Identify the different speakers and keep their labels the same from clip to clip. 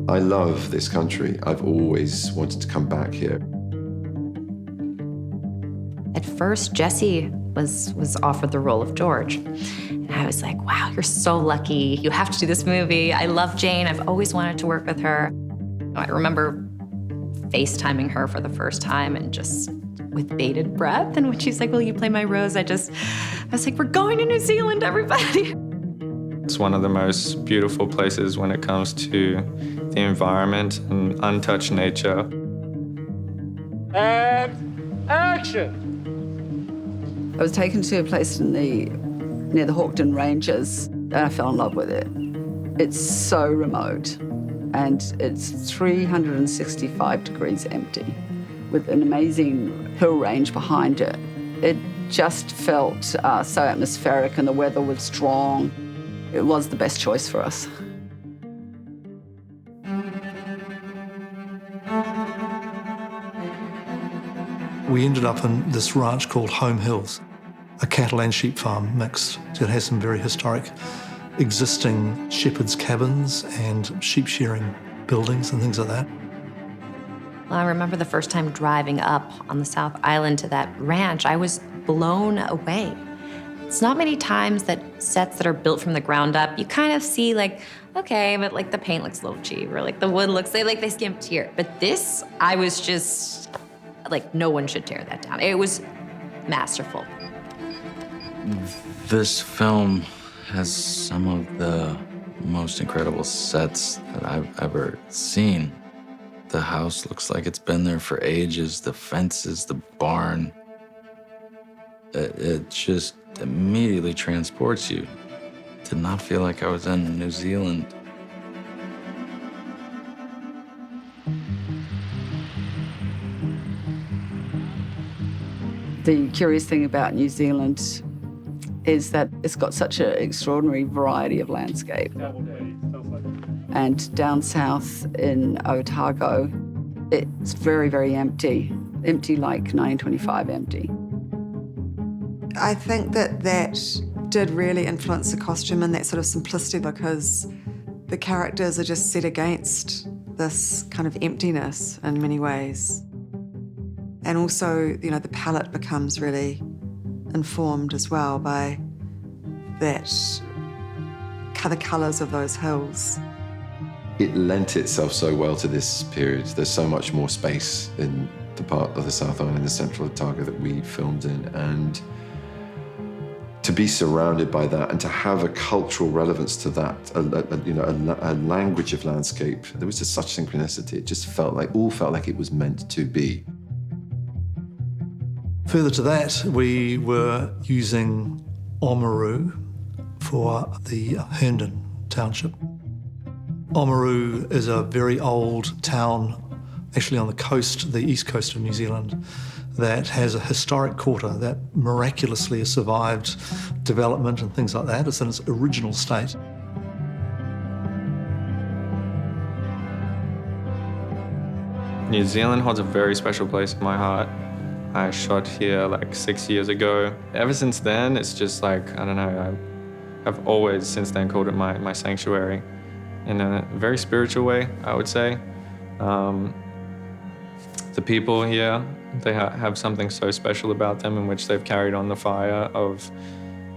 Speaker 1: I love this country. I've always wanted to come back here.
Speaker 2: At first, Jesse was offered the role of George. And I was like, wow, you're so lucky. You have to do this movie. I love Jane. I've always wanted to work with her. I remember FaceTiming her for the first time and just with bated breath. And when she's like, will you play my Rose? I was like, we're going to New Zealand, everybody.
Speaker 3: It's one of the most beautiful places when it comes to the environment and untouched nature.
Speaker 4: And action!
Speaker 5: I was taken to a place near the Hawkden Ranges, and I fell in love with it. It's so remote, and it's 365 degrees empty, with an amazing hill range behind it. It just felt so atmospheric, and the weather was strong. It was the best choice for us.
Speaker 6: We ended up in this ranch called Home Hills, a cattle and sheep farm mixed. It has some very historic existing shepherds' cabins and sheep shearing buildings and things like that.
Speaker 2: I remember the first time driving up on the South Island to that ranch, I was blown away. It's not many times that sets that are built from the ground up, you kind of see like, okay, but like the paint looks a little cheap, or like the wood looks, they skimped here. But this, I was just, like, no one should tear that down. It was masterful.
Speaker 7: This film has some of the most incredible sets that I've ever seen. The house looks like it's been there for ages, the fences, the barn. It just immediately transports you. Did not feel like I was in New Zealand.
Speaker 5: The curious thing about New Zealand is that it's got such an extraordinary variety of landscape. And down south in Otago, it's very, very empty. Empty like 1925 empty.
Speaker 8: I think that did really influence the costume and that sort of simplicity, because the characters are just set against this kind of emptiness in many ways. And also, you know, the palette becomes really informed as well by the colours of those hills.
Speaker 1: It lent itself so well to this period. There's so much more space in the part of the South Island, the central Otago that we filmed in, and to be surrounded by that and to have a cultural relevance to that, a language of landscape, there was just such synchronicity. It just felt like it was meant to be.
Speaker 6: Further to that, we were using Oamaru for the Herndon township. Oamaru is a very old town, actually on the coast, the east coast of New Zealand, that has a historic quarter that miraculously has survived development and things like that. It's in its original state.
Speaker 3: New Zealand holds a very special place in my heart. I shot here like 6 years ago. Ever since then, it's just like, I don't know, I've always since then called it my sanctuary in a very spiritual way, I would say. The people here, they have something so special about them in which they've carried on the fire of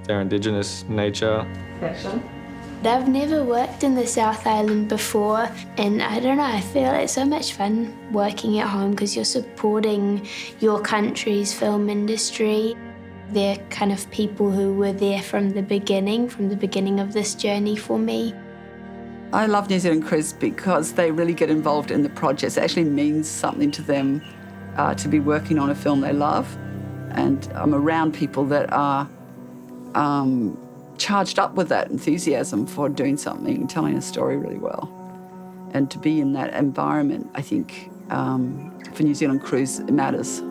Speaker 3: their Indigenous nature.
Speaker 5: Fiction.
Speaker 9: I've never worked in the South Island before, and I don't know, I feel it's so much fun working at home because you're supporting your country's film industry. They're kind of people who were there from the beginning of this journey for me.
Speaker 5: I love New Zealand Crews because they really get involved in the projects. It actually means something to them to be working on a film they love. And I'm around people that are charged up with that enthusiasm for doing something, telling a story really well. And to be in that environment, I think, for New Zealand Crews, it matters.